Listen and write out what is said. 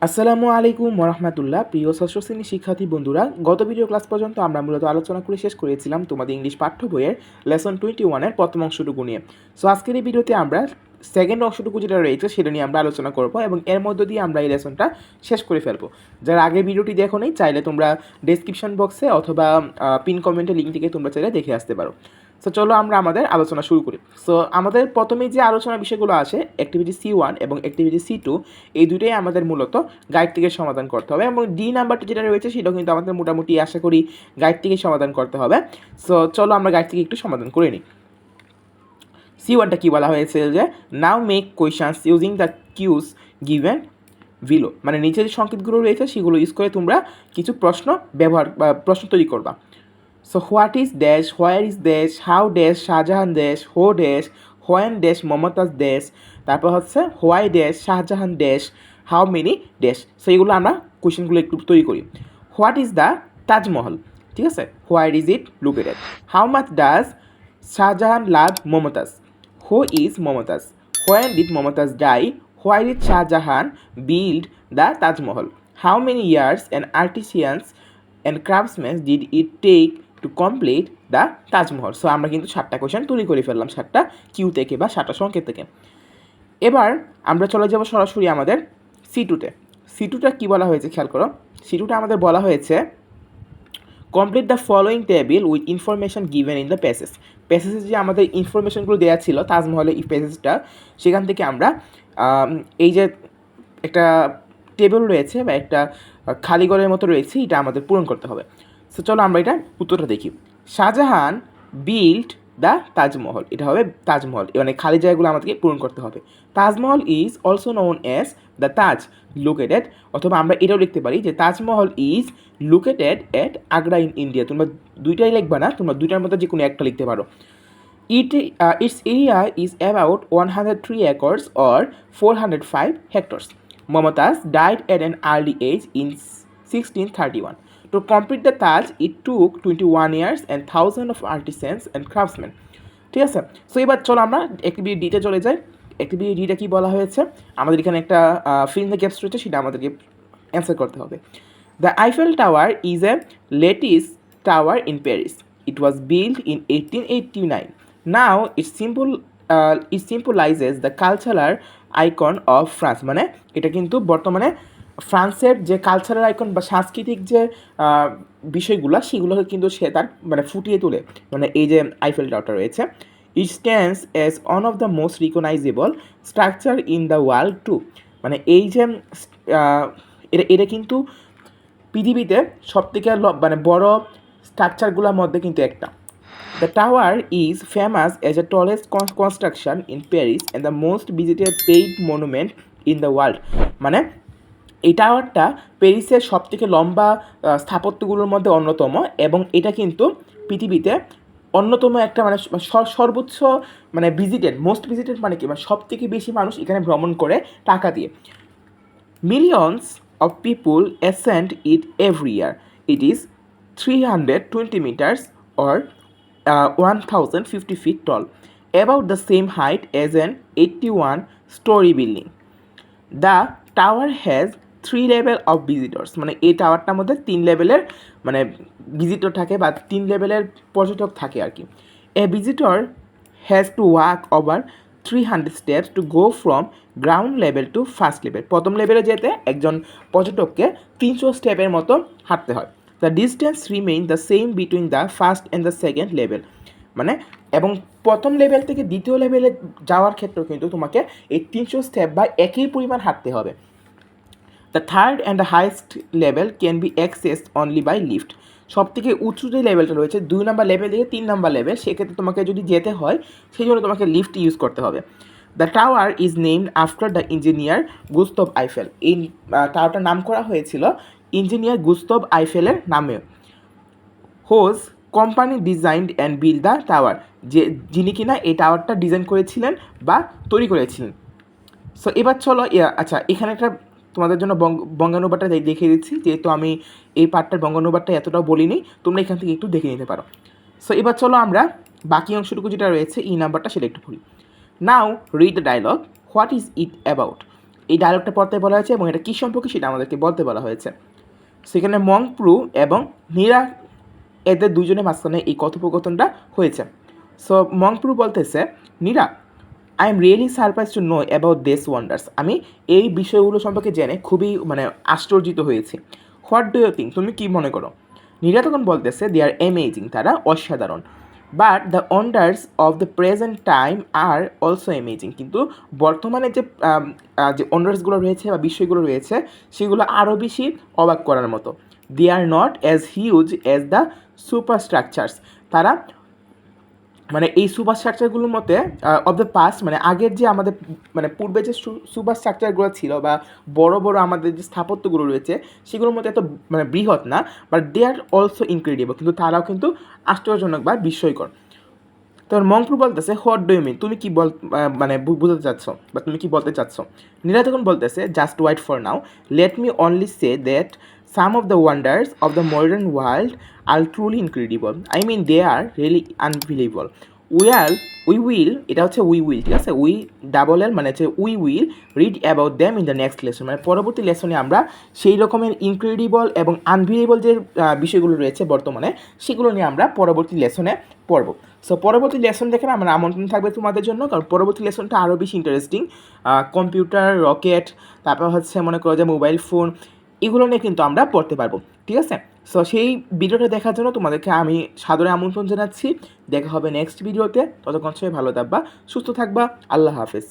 আসসালামু আলাইকুম ওরহমাতুল্লাহ। প্রিয় ষষ্ঠ শ্রেণীর শিক্ষার্থী বন্ধুরা, গত ভিডিও ক্লাস পর্যন্ত আমরা মূলত আলোচনা করে শেষ করেছিলাম তোমাদের ইংলিশ পাঠ্য বইয়ের লেসন 21-এর প্রথম অংশটুকু নিয়ে। সো আজকের এই ভিডিওতে আমরা সেকেন্ড অংশটুকু যেটা রয়েছে সেটা নিয়ে আমরা আলোচনা করবো এবং এর মধ্য দিয়ে আমরা এই লেসনটা শেষ করে ফেলবো। যারা আগে ভিডিওটি দেখো নেই, চাইলে তোমরা ডেসক্রিপশন বক্সে অথবা পিন কমেন্টের লিঙ্ক থেকে তোমরা চাইলে দেখে আসতে পারো। সো চলো আমরা আমাদের আলোচনা শুরু করি। সো আমাদের প্রথমেই যে আলোচনা বিষয়গুলো আসে, অ্যাক্টিভিটি C1 এবং অ্যাক্টিভিটি C2, এই দুটোই আমাদের মূলত গাইড থেকে সমাধান করতে হবে এবং ডি নাম্বারটা যেটা রয়েছে সেটাও কিন্তু আমাদের মোটামুটি আশা করি গাইড থেকে সমাধান করতে হবে। সো চলো আমরা গাইড থেকে একটু সমাধান করে নিই। C1টা কী বলা হয়েছে যে now make questions using the cues given below, মানে নিচে যে সংকেতগুলো রয়েছে সেগুলো ইউজ করে তোমরা কিছু প্রশ্ন প্রশ্ন তৈরি করবা। সো হোয়াট ইজ দেশ, হোয়ার ইজ দেশ, হাউ দেশ শাহজাহান দেশ, হো দেশ, হোয়েন দেশ মমতাজ দেশ, তারপর হচ্ছে হোয়াই দেশ শাহজাহান দেশ, হাউ মেনি দেশ। সো এগুলো আমরা কোয়েশ্চেনগুলো একটু তৈরি করি। হোয়াট ইজ দ্য তাজমহল, ঠিক আছে, where is it located, how much does Shah Jahan love Mumtaz, who is Mumtaz, when did Mumtaz die, why did Shah Jahan build the Taj Mahal, how many years and artisans and craftsman did it take to complete the Taj Mahal. So আমরা কিন্তু 7টা question তৈরি করে ফেললাম 7টা Q থেকে বা 7টা সংকেত থেকে। এবার আমরা চলে যাব সরাসরি আমাদের C2-তে। C2টা কী বলা হয়েছে খেয়াল করো। C2টা আমাদের বলা হয়েছে complete the following table with information given in the passage. প্যাসেজে যে আমাদের ইনফরমেশনগুলো দেওয়া ছিল তাজমহলের এই প্যাসেজটা, সেখান থেকে আমরা এই যে একটা টেবিল রয়েছে বা একটা খালি ঘরের মতো রয়েছে, এটা আমাদের পূরণ করতে হবে। সো চলো আমরা এটা উত্তরটা দেখি। শাহজাহান বিল্ড দ্য তাজমহল, এটা হবে তাজমহল, মানে খালি জায়গাগুলো আমাদেরকে পূরণ করতে হবে। Taj Mahal is also known as the Taj located, অথবা আমরা এটাও লিখতে পারি যে Taj Mahal is located at Agra in India. তোমরা দুইটাই লিখবা না, তোমরা দুইটার মধ্যে যে কোনো একটা লিখতে পারো। Its area is about 103 acres or 405 hectares. Mumtaz died at an early age in 1631. To complete the Taj, it took 21 years and thousands of artisans and craftsmen. ঠিক আছে, সো এবার চলো আমরা অ্যাক্টিভিটি ডিতে চলে যাই। অ্যাক্টিভিটি ডিটা কী বলা হয়েছে, আমাদের এখানে একটা ফিল দ্য গ্যাপস রয়েছে, সেটা আমাদেরকে অ্যান্সার করতে হবে। The Eiffel tower is a latest tower in Paris. It was build in 1889. Now it symbolizes the cultural icon of France, মানে এটা কিন্তু বর্তমানে ফ্রান্সের যে কালচারাল আইকন বা সাংস্কৃতিক যে বিষয়গুলো সেগুলোকে কিন্তু সে তার মানে ফুটিয়ে তোলে, মানে এই যে আইফেল টাওয়ারটা রয়েছে। It stands as one of the most recognizable structure in the world too, মানে এই যে এটা কিন্তু পৃথিবীতে সবথেকে মানে বড় স্ট্রাকচারগুলোর মধ্যে কিন্তু একটা। The tower is famous as the tallest construction in Paris and the most visited paid monument in the world. মানে এই টাওয়ারটা প্যারিসের সবথেকে লম্বা স্থাপত্যগুলোর মধ্যে অন্যতম এবং এটা কিন্তু পৃথিবীতে অন্যতম একটা মানে সর্বোচ্চ মানে মোস্ট ভিজিটেড মানে কি, মানে সবথেকে বেশি মানুষ এখানে ভ্রমণ করে টাকা দিয়ে। Millions of people ascend it every year. It is 320 meters or 1050 feet tall, about the same height as an 81-story building. The tower has 3 level of visitors, মানে এই টাওয়ারটার মধ্যে 3 লেভেলের মানে ভিজিটর থাকে বা 3 লেভেলের পর্যটক থাকে আর কি। A visitor has to walk over 300 steps to go from ground level to first level. প্রথম লেভেলে যেতে একজন পর্যটককে 300 স্টেপের মতো হাঁটতে হয়। The distance remain the same between the first and the second level, মানে এবং প্রথম লেভেল থেকে দ্বিতীয় লেভেলে যাওয়ার ক্ষেত্রেও কিন্তু তোমাকে এই 300 স্টেপ বা একই পরিমাণ হাঁটতে হবে। The third and the highest level can be accessed only by lift. সব থেকে উঁচু যে লেভেলটা রয়েছে 2 নম্বর লেভেল থেকে 3 নম্বর লেভেল, সেক্ষেত্রে তোমাকে যদি যেতে হয় সেই জন্য তোমাকে লিফট ইউজ করতে হবে। The tower is named after the engineer Gustave Eiffel. এই টাওয়ারটার নাম করা হয়েছিল ইঞ্জিনিয়ার গুস্তভ আইফেলের নামে। Whose company designed and build the tower, যিনি কিনা এই টাওয়ারটা ডিজাইন করেছিলেন বা তৈরি করেছিলেন। সো এবার চলো আচ্ছা এখানে একটা তোমাদের জন্য বঙ্গানুবাদটা দেখিয়ে দিচ্ছি, যেহেতু আমি এই পার্টটার বঙ্গানুবাদটা এতটাও বলিনি, তোমরা এখান থেকে একটু দেখে নিতে পারো। সো এবার চলো আমরা বাকি অংশটুকু যেটা রয়েছে এই নাম্বারটা সেটা একটু পড়ি। Now read the dialogue. What is it about? এই ডায়লগটা পড়তে বলা হয়েছে এবং এটা কী সম্পর্কে সেটা আমাদেরকে বলতে বলা হয়েছে। সেখানে মংপ্রু এবং নীরা এদের দুজনের মাঝখানে এই কথোপকথনটা হয়েছে। সো মংপ্রু বলতেছে, Nira, I am really surprise to know about this wonders. আমি এই বিষয়গুলো সম্পর্কে জেনে খুবই আশ্চর্যিত হয়েছি। What do you think? তুমি কী মনে করো? নীরা তখন বলতেছে, দে আর অ্যামেজিং, তারা অসাধারণ। But the wonders of the present time are also amazing. কিন্তু বর্তমানে যে ওয়ান্ডার্সগুলো রয়েছে বা বিষয়গুলো রয়েছে সেগুলো আরও বেশি অবাক করার মতো। They are not as huge as the superstructures. তারা এই সুপার স্ট্রাকচারগুলোর মধ্যে অফ দ্য পাস্ট, আগের যে আমাদের পূর্বে যে সুপার স্ট্রাকচারগুলো ছিল বা বড় বড় আমাদের যে স্থাপত্যগুলো রয়েছে সেগুলোর মধ্যে এত বৃহৎ না, but they are also incredible, কিন্তু তারাও কিন্তু আশ্চর্যজনক বা বিস্ময়কর। তোমার মংপ্রু বলতেছে, হোয়াট ডু ইউ মিন? তুমি কি বুঝতে চাচ্ছ বা তুমি কি বলতে চাচ্ছ? নীরা তখন বলতেছে, just wait for now, let me only say that some of the wonders of the modern world are truly incredible. I mean they are really unbelievable. We will, এটা হচ্ছে উই উইল, ঠিক আছে? উই ডাবল এল হচ্ছে we will read about them in the next lesson. পরবর্তী লেসনে আমরা সেই রকমের incredible এবং আনবিলিভেবল যে বিষয়গুলো রয়েছে বর্তমানে সেগুলো নিয়ে আমরা পরবর্তী লেসনে পড়ব। সো পরবর্তী লেসন দেখে আমার আমন্ত্রণ থাকবে তোমাদের জন্য, কারণ পরবর্তী লেসনটা আরও বেশি ইন্টারেস্টিং। কম্পিউটার, রকেট, তারপর হচ্ছে মনে করো যে মোবাইল ফোন, এগুলো নিয়ে কিন্তু আমরা পড়তে পারবো, ঠিক আছে? সো সেই ভিডিওটা দেখার জন্য তোমাদেরকে আমি সাদরে আমন্ত্রণ জানাচ্ছি। দেখা হবে নেক্সট ভিডিওতে। ততক্ষণ সবাই ভালো থাকবা, সুস্থ থাকবা। আল্লাহ হাফেজ।